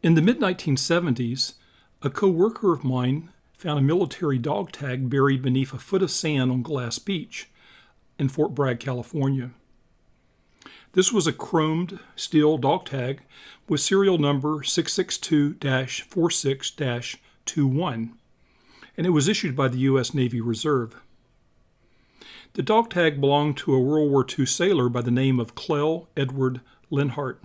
In the mid-1970s, a co-worker of mine found a military dog tag buried beneath a foot of sand on Glass Beach in Fort Bragg, California. This was a chromed steel dog tag with serial number 662-46-21, and it was issued by the U.S. Navy Reserve. The dog tag belonged to a World War II sailor by the name of Clell Edward Linhart.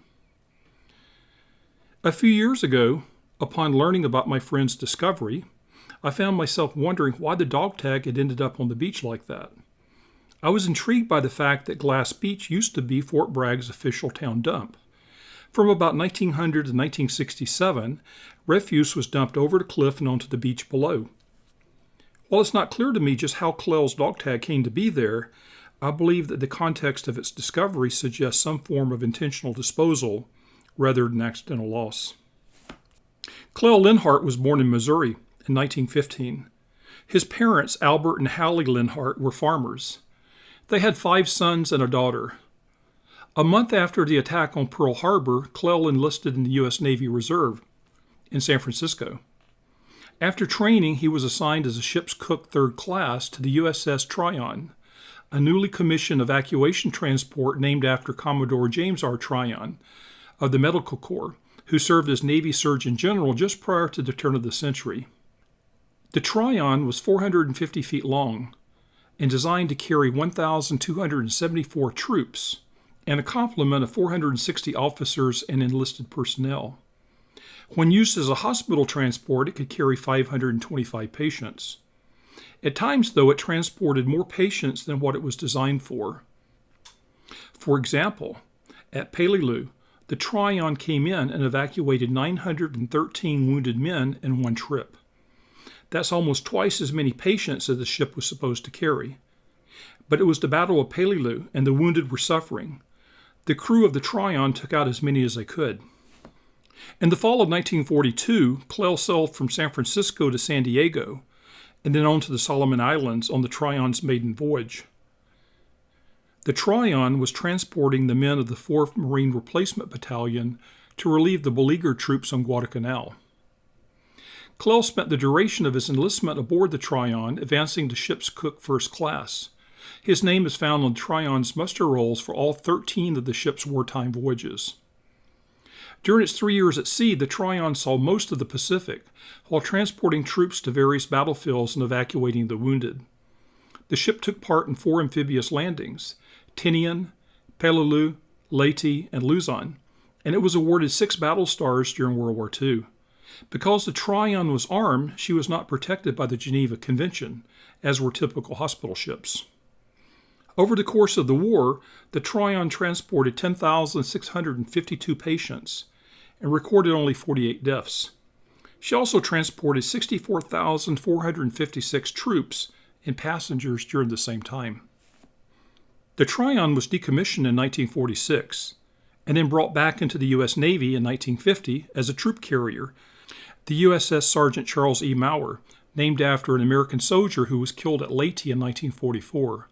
A few years ago, upon learning about my friend's discovery, I found myself wondering why the dog tag had ended up on the beach like that. I was intrigued by the fact that Glass Beach used to be Fort Bragg's official town dump. From about 1900 to 1967, refuse was dumped over the cliff and onto the beach below. While it's not clear to me just how Clell's dog tag came to be there, I believe that the context of its discovery suggests some form of intentional disposal rather than accidental loss. Clell Linhart was born in Missouri in 1915. His parents, Albert and Hallie Linhart, were farmers. They had 5 sons and a daughter. A month after the attack on Pearl Harbor, Clell enlisted in the U.S. Navy Reserve in San Francisco. After training, he was assigned as a ship's cook 3rd class to the USS Tryon, a newly commissioned evacuation transport named after Commodore James R. Tryon of the Medical Corps, who served as Navy Surgeon General just prior to the turn of the century. The Tryon was 450 feet long and designed to carry 1,274 troops and a complement of 460 officers and enlisted personnel. When used as a hospital transport, it could carry 525 patients. At times, though, it transported more patients than what it was designed for. For example, at Peleliu, the Tryon came in and evacuated 913 wounded men in one trip. That's almost twice as many patients as the ship was supposed to carry. But it was the Battle of Peleliu, and the wounded were suffering. The crew of the Tryon took out as many as they could. In the fall of 1942, Clell sailed from San Francisco to San Diego, and then on to the Solomon Islands on the Tryon's maiden voyage. The Tryon was transporting the men of the 4th Marine Replacement Battalion to relieve the beleaguered troops on Guadalcanal. Clell spent the duration of his enlistment aboard the Tryon, advancing to ship's cook 1st class. His name is found on Tryon's muster rolls for all 13 of the ship's wartime voyages. During its 3 years at sea, the Tryon saw most of the Pacific, while transporting troops to various battlefields and evacuating the wounded. The ship took part in 4 amphibious landings, Tinian, Peleliu, Leyte, and Luzon, and it was awarded 6 battle stars during World War II. Because the Tryon was armed, she was not protected by the Geneva Convention, as were typical hospital ships. Over the course of the war, the Tryon transported 10,652 patients and recorded only 48 deaths. She also transported 64,456 troops and passengers during the same time. The Tryon was decommissioned in 1946 and then brought back into the U.S. Navy in 1950 as a troop carrier, the USS Sergeant Charles E. Maurer, named after an American soldier who was killed at Leyte in 1944.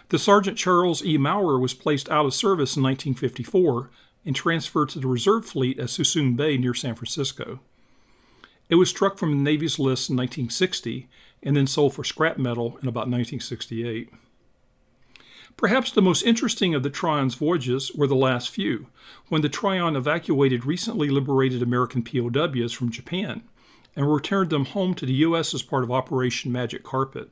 The Sergeant Charles E. Maurer was placed out of service in 1954 and transferred to the reserve fleet at Suisun Bay near San Francisco. It was struck from the Navy's list in 1960 and then sold for scrap metal in about 1968. Perhaps the most interesting of the Tryon's voyages were the last few, when the Tryon evacuated recently liberated American POWs from Japan and returned them home to the U.S. as part of Operation Magic Carpet.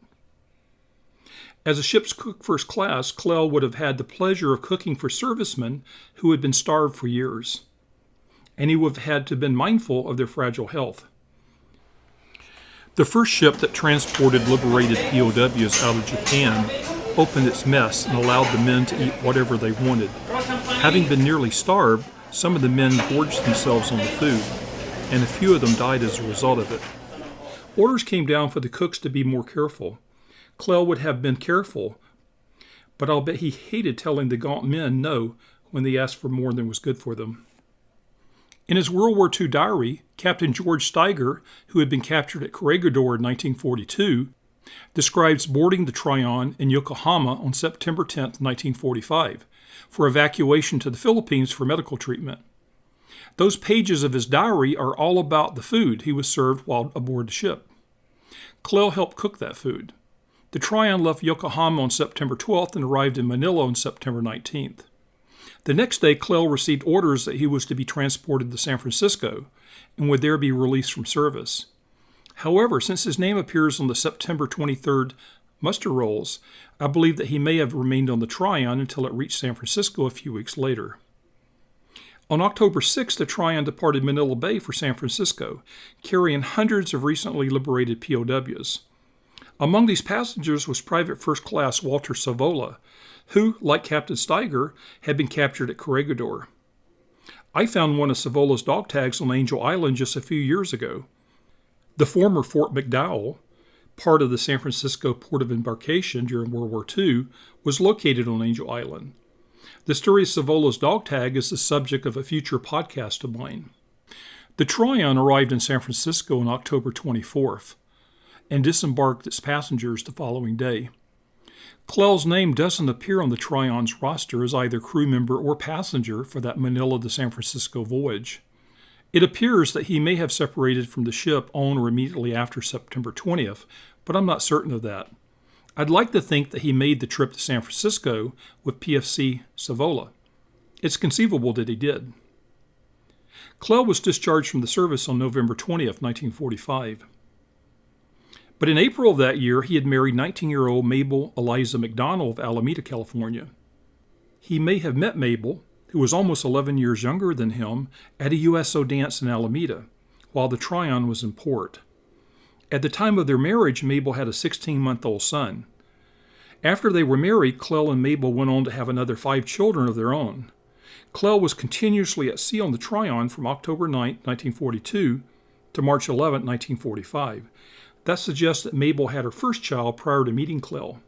As a ship's cook 1st class, Clell would have had the pleasure of cooking for servicemen who had been starved for years, and he would have had to have been mindful of their fragile health. The first ship that transported liberated POWs out of Japan opened its mess and allowed the men to eat whatever they wanted. Having been nearly starved, some of the men gorged themselves on the food, and a few of them died as a result of it. Orders came down for the cooks to be more careful. Clell would have been careful, but I'll bet he hated telling the gaunt men no when they asked for more than was good for them. In his World War II diary, Captain George Steiger, who had been captured at Corregidor in 1942, describes boarding the Tryon in Yokohama on September 10, 1945, for evacuation to the Philippines for medical treatment. Those pages of his diary are all about the food he was served while aboard the ship. Clell helped cook that food. The Tryon left Yokohama on September 12th and arrived in Manila on September 19th. The next day, Clell received orders that he was to be transported to San Francisco and would there be released from service. However, since his name appears on the September 23rd muster rolls, I believe that he may have remained on the Tryon until it reached San Francisco a few weeks later. On October 6th, the Tryon departed Manila Bay for San Francisco, carrying hundreds of recently liberated POWs. Among these passengers was Private First Class Walter Savola, who, like Captain Steiger, had been captured at Corregidor. I found one of Savola's dog tags on Angel Island just a few years ago. The former Fort McDowell, part of the San Francisco port of embarkation during World War II, was located on Angel Island. The story of Savola's dog tag is the subject of a future podcast of mine. The Tryon arrived in San Francisco on October 24th and disembarked its passengers the following day. Clell's name doesn't appear on the Tryon's roster as either crew member or passenger for that Manila to San Francisco voyage. It appears that he may have separated from the ship on or immediately after September 20th, but I'm not certain of that. I'd like to think that he made the trip to San Francisco with PFC Savola. It's conceivable that he did. Clell was discharged from the service on November 20th, 1945. But in April of that year, he had married 19-year-old Mabel Eliza McDonald of Alameda, California. He may have met Mabel, who was almost 11 years younger than him, at a USO dance in Alameda, while the Tryon was in port. At the time of their marriage, Mabel had a 16-month-old son. After they were married, Clell and Mabel went on to have another 5 children of their own. Clell was continuously at sea on the Tryon from October 9, 1942 to March 11, 1945. That suggests that Mabel had her first child prior to meeting Clell.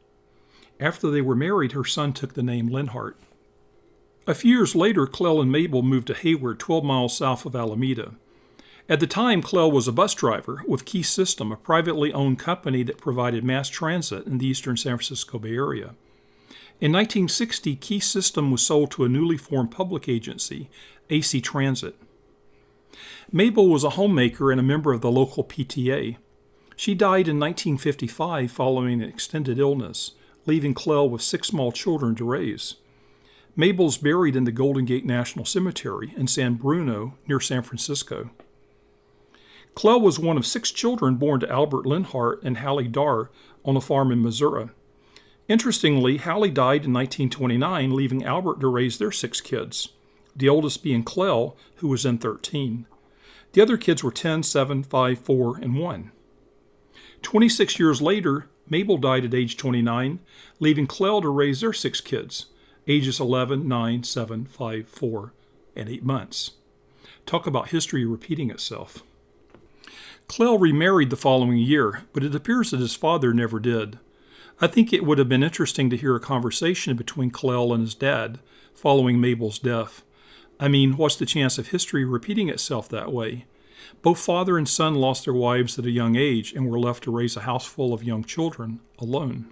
After they were married, her son took the name Linhart. A few years later, Clell and Mabel moved to Hayward, 12 miles south of Alameda. At the time, Clell was a bus driver with Key System, a privately owned company that provided mass transit in the eastern San Francisco Bay Area. In 1960, Key System was sold to a newly formed public agency, AC Transit. Mabel was a homemaker and a member of the local PTA. She died in 1955 following an extended illness, leaving Clell with 6 small children to raise. Mabel's buried in the Golden Gate National Cemetery in San Bruno, near San Francisco. Clell was one of 6 children born to Albert Linhart and Hallie Darr on a farm in Missouri. Interestingly, Hallie died in 1929, leaving Albert to raise their 6 kids, the oldest being Clell, who was then 13. The other kids were 10, 7, 5, 4, and 1. 26 years later, Mabel died at age 29, leaving Clell to raise their 6 kids, ages 11, 9, 7, 5, 4, and 8 months. Talk about history repeating itself. Clell remarried the following year, but it appears that his father never did. I think it would have been interesting to hear a conversation between Clell and his dad following Mabel's death. I mean, what's the chance of history repeating itself that way? Both father and son lost their wives at a young age and were left to raise a house full of young children alone.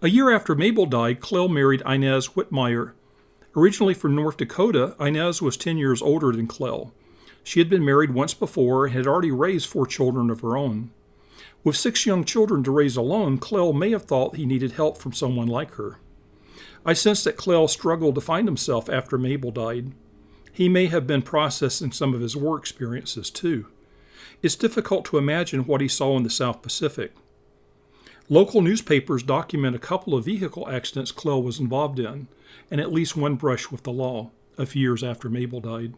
A year after Mabel died, Clell married Inez Whitmire. Originally from North Dakota, Inez was 10 years older than Clell. She had been married once before and had already raised 4 children of her own. With 6 young children to raise alone, Clell may have thought he needed help from someone like her. I sense that Clell struggled to find himself after Mabel died. He may have been processing some of his war experiences, too. It's difficult to imagine what he saw in the South Pacific. Local newspapers document a couple of vehicle accidents Clell was involved in, and at least one brush with the law, a few years after Mabel died.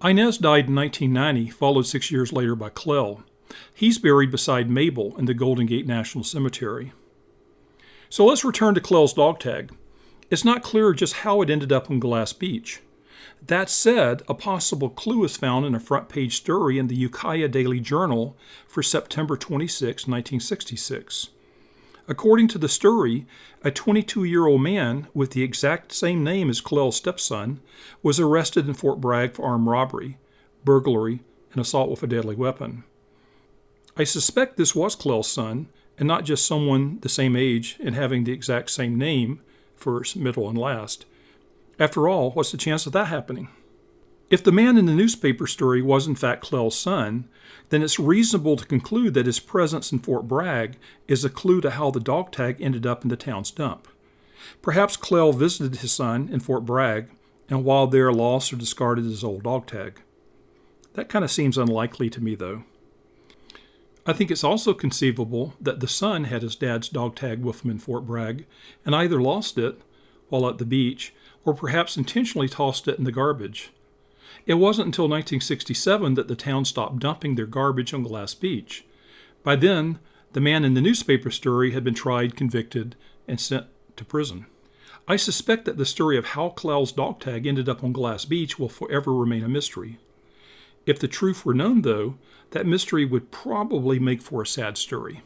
Inez died in 1990, followed 6 years later by Clell. He's buried beside Mabel in the Golden Gate National Cemetery. So let's return to Clell's dog tag. It's not clear just how it ended up on Glass Beach. That said, a possible clue is found in a front-page story in the Ukiah Daily Journal for September 26, 1966. According to the story, a 22-year-old man with the exact same name as Clell's stepson was arrested in Fort Bragg for armed robbery, burglary, and assault with a deadly weapon. I suspect this was Clell's son, and not just someone the same age and having the exact same name, first, middle, and last. After all, what's the chance of that happening? If the man in the newspaper story was in fact Clell's son, then it's reasonable to conclude that his presence in Fort Bragg is a clue to how the dog tag ended up in the town's dump. Perhaps Clell visited his son in Fort Bragg, and while there lost or discarded his old dog tag. That kind of seems unlikely to me, though. I think it's also conceivable that the son had his dad's dog tag with him in Fort Bragg and either lost it while at the beach or perhaps intentionally tossed it in the garbage. It wasn't until 1967 that the town stopped dumping their garbage on Glass Beach. By then, the man in the newspaper story had been tried, convicted, and sent to prison. I suspect that the story of how Clell's dog tag ended up on Glass Beach will forever remain a mystery. If the truth were known, though, that mystery would probably make for a sad story.